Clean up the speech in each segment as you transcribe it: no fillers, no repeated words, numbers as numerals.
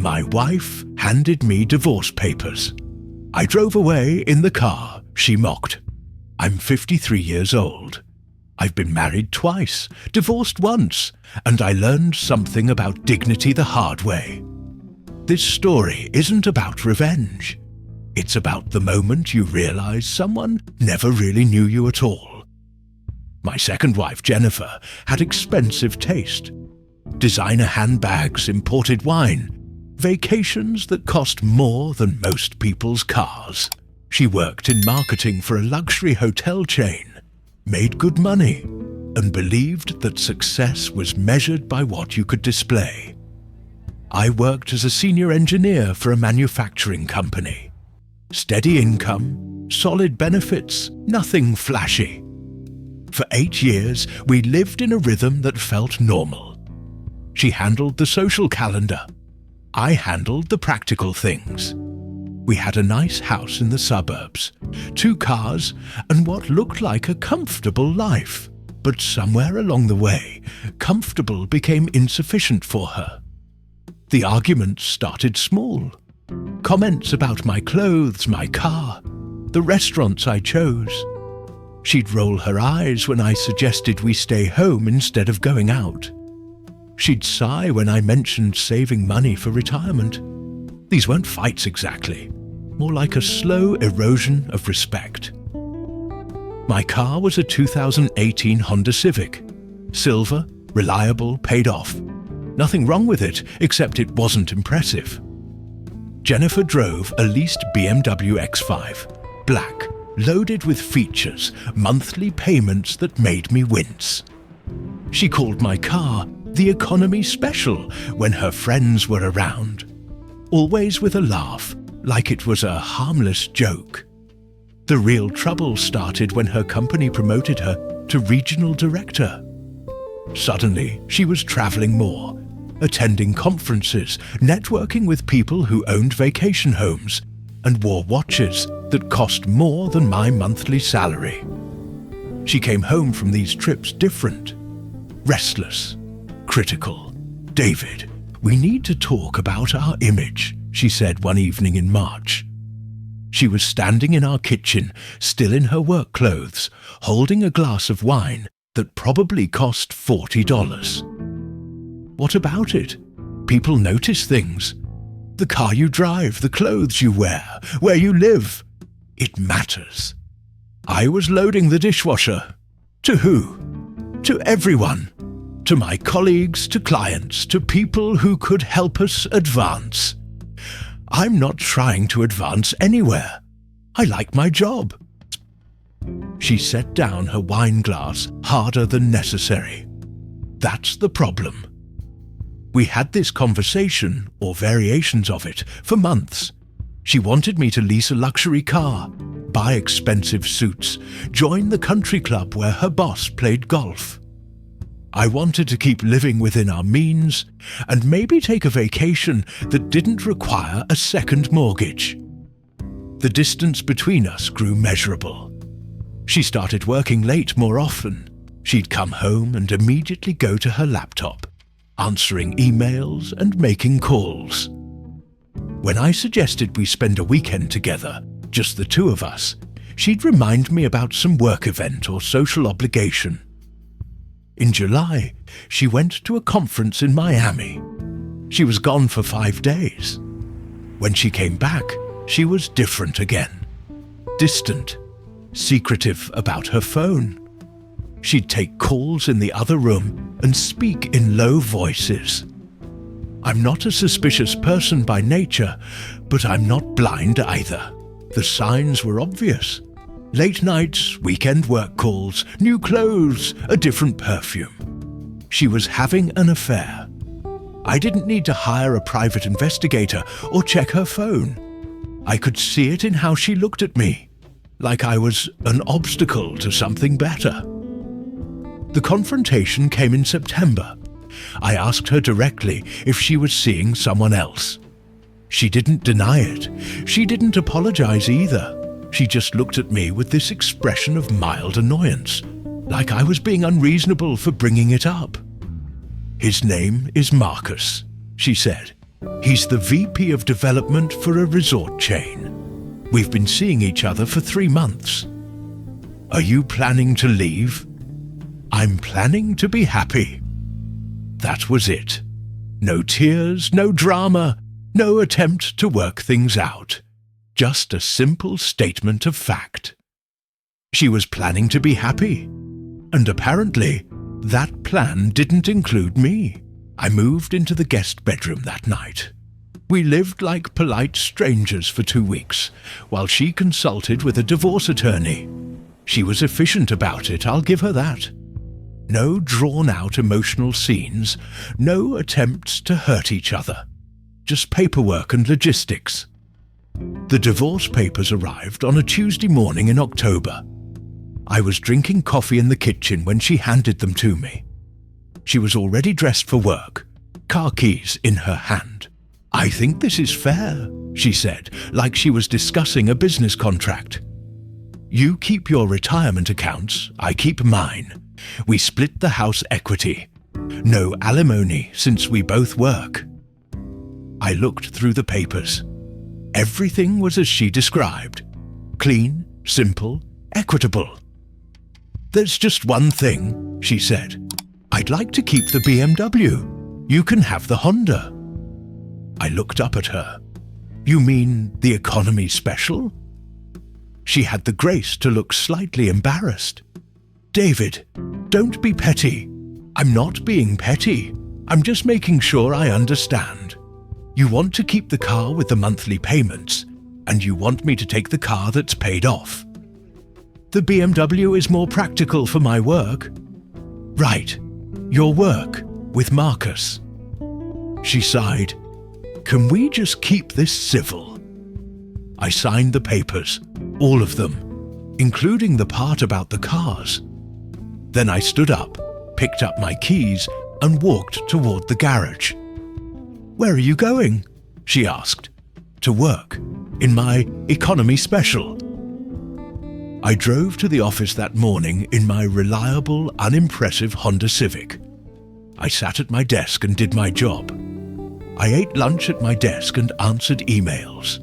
my wife handed me divorce papers. I drove away in the car, she mocked. I'm 53 years old. I've been married twice, divorced once, and I learned something about dignity the hard way. This story isn't about revenge. It's about the moment you realize someone never really knew you at all. My second wife, Jennifer, had expensive taste. Designer handbags, imported wine, vacations that cost more than most people's cars. She worked in marketing for a luxury hotel chain, made good money, and believed that success was measured by what you could display. I worked as a senior engineer for a manufacturing company. Steady income, solid benefits, nothing flashy. For 8 years, we lived in a rhythm that felt normal. She handled the social calendar. I handled the practical things. We had a nice house in the suburbs, 2 cars, and what looked like a comfortable life. But somewhere along the way, comfortable became insufficient for her. The arguments started small. Comments about my clothes, my car, the restaurants I chose. She'd roll her eyes when I suggested we stay home instead of going out. She'd sigh when I mentioned saving money for retirement. These weren't fights exactly, more like a slow erosion of respect. My car was a 2018 Honda Civic. Silver, reliable, paid off. Nothing wrong with it, except it wasn't impressive. Jennifer drove a leased BMW X5, black, loaded with features, monthly payments that made me wince. She called my car the economy special when her friends were around, always with a laugh, like it was a harmless joke. The real trouble started when her company promoted her to regional director. Suddenly, she was traveling more, attending conferences, networking with people who owned vacation homes, and wore watches that cost more than my monthly salary. She came home from these trips different, restless, critical. "David, we need to talk about our image," she said one evening in March. She was standing in our kitchen, still in her work clothes, holding a glass of wine that probably cost $40. What about it? People notice things. The car you drive, the clothes you wear, where you live. It matters. I was loading the dishwasher. To who? To everyone. To my colleagues, to clients, to people who could help us advance. I'm not trying to advance anywhere. I like my job. She set down her wine glass harder than necessary. That's the problem. We had this conversation, or variations of it, for months. She wanted me to lease a luxury car, buy expensive suits, join the country club where her boss played golf. I wanted to keep living within our means and maybe take a vacation that didn't require a second mortgage. The distance between us grew measurable. She started working late more often. She'd come home and immediately go to her laptop, answering emails and making calls. When I suggested we spend a weekend together, just the 2 of us, she'd remind me about some work event or social obligation. In July, she went to a conference in Miami. She was gone for 5 days. When she came back, she was different again. Distant, secretive about her phone. She'd take calls in the other room and speak in low voices. I'm not a suspicious person by nature, but I'm not blind either. The signs were obvious. Late nights, weekend work calls, new clothes, a different perfume. She was having an affair. I didn't need to hire a private investigator or check her phone. I could see it in how she looked at me, like I was an obstacle to something better. The confrontation came in September. I asked her directly if she was seeing someone else. She didn't deny it. She didn't apologize either. She just looked at me with this expression of mild annoyance, like I was being unreasonable for bringing it up. "His name is Marcus," she said. He's the VP of development for a resort chain. We've been seeing each other for 3 months. Are you planning to leave? I'm planning to be happy. That was it. No tears, no drama, no attempt to work things out. Just a simple statement of fact. She was planning to be happy, and apparently that plan didn't include me. I moved into the guest bedroom that night. We lived like polite strangers for 2 weeks, while she consulted with a divorce attorney. She was efficient about it, I'll give her that. No drawn-out emotional scenes, no attempts to hurt each other. Just paperwork and logistics. The divorce papers arrived on a Tuesday morning in October. I was drinking coffee in the kitchen when she handed them to me. She was already dressed for work, car keys in her hand. I think this is fair, she said, like she was discussing a business contract. You keep your retirement accounts, I keep mine. We split the house equity. No alimony since we both work. I looked through the papers. Everything was as she described. Clean, simple, equitable. There's just one thing, she said. I'd like to keep the BMW. You can have the Honda. I looked up at her. You mean the economy special? She had the grace to look slightly embarrassed. David, don't be petty. I'm not being petty. I'm just making sure I understand. You want to keep the car with the monthly payments, and you want me to take the car that's paid off. The BMW is more practical for my work. Right, your work with Marcus. She sighed. Can we just keep this civil? I signed the papers, all of them, including the part about the cars. Then I stood up, picked up my keys, and walked toward the garage. Where are you going? She asked. To work, in my economy special. I drove to the office that morning in my reliable, unimpressive Honda Civic. I sat at my desk and did my job. I ate lunch at my desk and answered emails.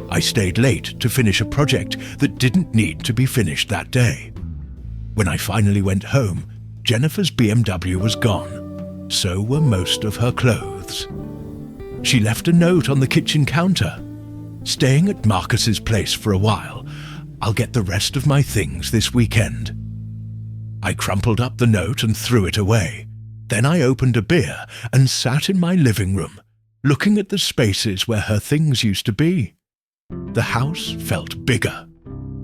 I stayed late to finish a project that didn't need to be finished that day. When I finally went home, Jennifer's BMW was gone. So were most of her clothes. She left a note on the kitchen counter. Staying at Marcus's place for a while, I'll get the rest of my things this weekend. I crumpled up the note and threw it away. Then I opened a beer and sat in my living room, looking at the spaces where her things used to be. The house felt bigger,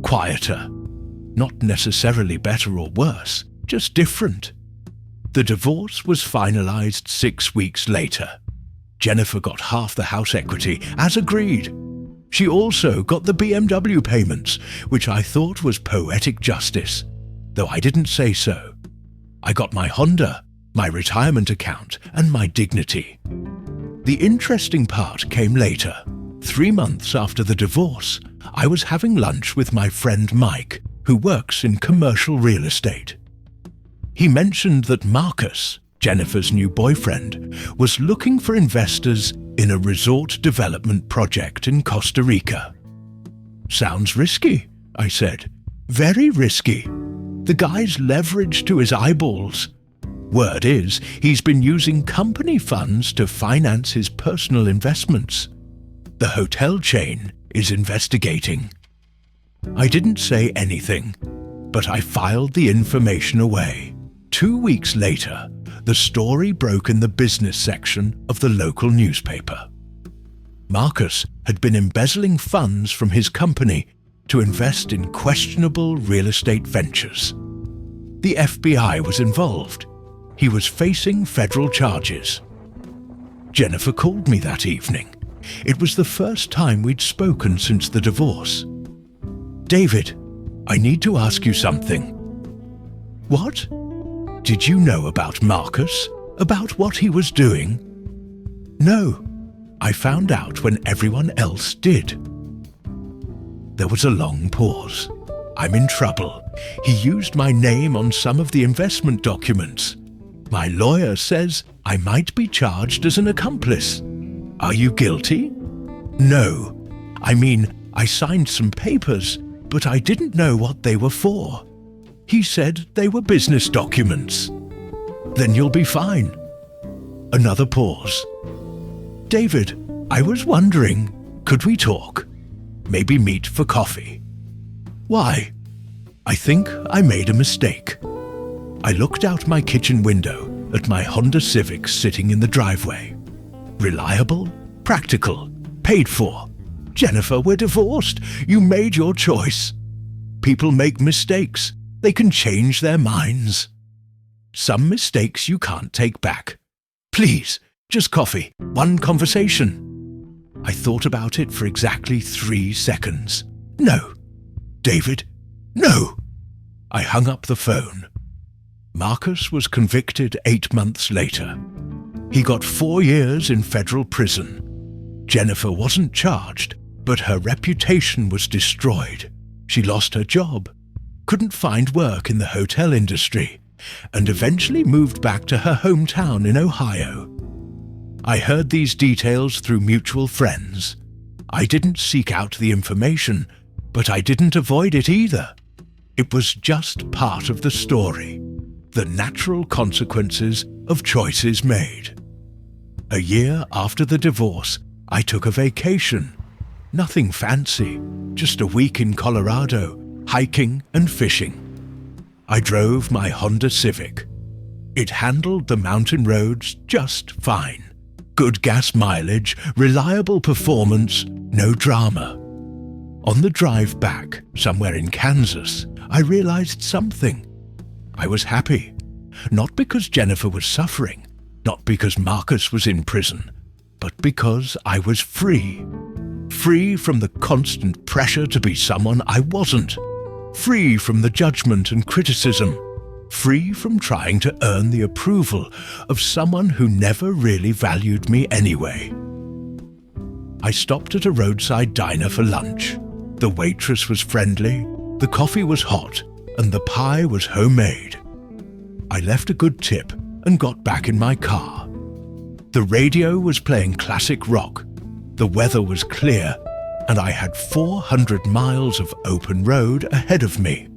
quieter, not necessarily better or worse, just different. The divorce was finalized 6 weeks later. Jennifer got half the house equity, as agreed. She also got the BMW payments, which I thought was poetic justice, though I didn't say so. I got my Honda, my retirement account, and my dignity. The interesting part came later. 3 months after the divorce, I was having lunch with my friend Mike, who works in commercial real estate. He mentioned that Marcus, Jennifer's new boyfriend, was looking for investors in a resort development project in Costa Rica. Sounds risky, I said. Very risky. The guy's leveraged to his eyeballs. Word is, he's been using company funds to finance his personal investments. The hotel chain is investigating. I didn't say anything, but I filed the information away. 2 weeks later, the story broke in the business section of the local newspaper. Marcus had been embezzling funds from his company to invest in questionable real estate ventures. The FBI was involved. He was facing federal charges. Jennifer called me that evening. It was the first time we'd spoken since the divorce. David, I need to ask you something. What? Did you know about Marcus? About what he was doing? No, I found out when everyone else did. There was a long pause. I'm in trouble. He used my name on some of the investment documents. My lawyer says I might be charged as an accomplice. Are you guilty? No. I mean, I signed some papers, but I didn't know what they were for. He said they were business documents. Then you'll be fine. Another pause. David, I was wondering, could we talk? Maybe meet for coffee. Why? I think I made a mistake. I looked out my kitchen window at my Honda Civic sitting in the driveway. Reliable, practical, paid for. Jennifer, we're divorced. You made your choice. People make mistakes. They can change their minds. Some mistakes you can't take back. Please, just coffee, one conversation. I thought about it for exactly 3 seconds. No. David, no. I hung up the phone. Marcus was convicted 8 months later. He got 4 years in federal prison. Jennifer wasn't charged, but her reputation was destroyed. She lost her job, couldn't find work in the hotel industry, and eventually moved back to her hometown in Ohio. I heard these details through mutual friends. I didn't seek out the information, but I didn't avoid it either. It was just part of the story, the natural consequences of choices made. A year after the divorce, I took a vacation. Nothing fancy, just a week in Colorado, hiking and fishing. I drove my Honda Civic. It handled the mountain roads just fine. Good gas mileage, reliable performance, no drama. On the drive back, somewhere in Kansas, I realized something. I was happy. Not because Jennifer was suffering, not because Marcus was in prison, but because I was free. Free from the constant pressure to be someone I wasn't. Free from the judgment and criticism. Free from trying to earn the approval of someone who never really valued me anyway. I stopped at a roadside diner for lunch. The waitress was friendly, the coffee was hot, and the pie was homemade. I left a good tip and got back in my car. The radio was playing classic rock, the weather was clear, and I had 400 miles of open road ahead of me.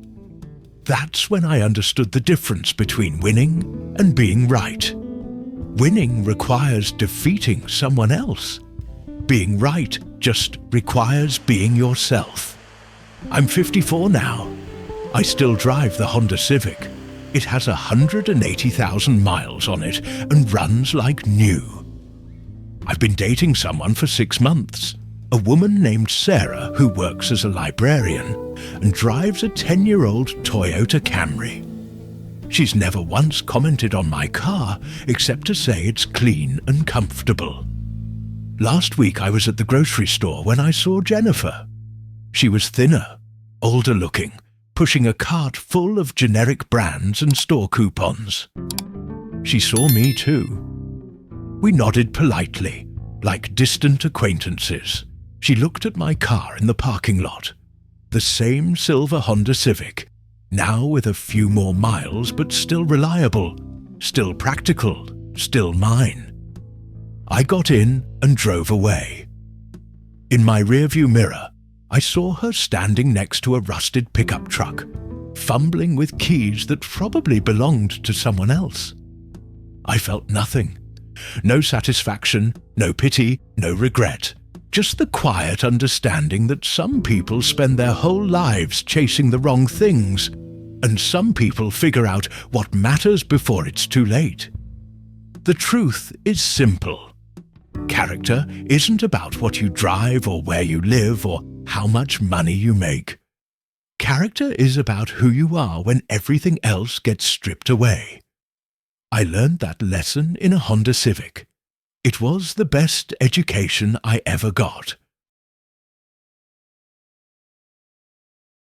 That's when I understood the difference between winning and being right. Winning requires defeating someone else. Being right just requires being yourself. I'm 54 now. I still drive the Honda Civic. It has 180,000 miles on it and runs like new. I've been dating someone for 6 months, a woman named Sarah who works as a librarian and drives a 10-year-old Toyota Camry. She's never once commented on my car except to say it's clean and comfortable. Last week I was at the grocery store when I saw Jennifer. She was thinner, older looking, pushing a cart full of generic brands and store coupons. She saw me too. We nodded politely, like distant acquaintances. She looked at my car in the parking lot. The same silver Honda Civic, now with a few more miles but still reliable, still practical, still mine. I got in and drove away. In my rearview mirror, I saw her standing next to a rusted pickup truck, fumbling with keys that probably belonged to someone else. I felt nothing. No satisfaction, no pity, no regret. Just the quiet understanding that some people spend their whole lives chasing the wrong things, and some people figure out what matters before it's too late. The truth is simple. Character isn't about what you drive or where you live or how much money you make. Character is about who you are when everything else gets stripped away. I learned that lesson in a Honda Civic. It was the best education I ever got.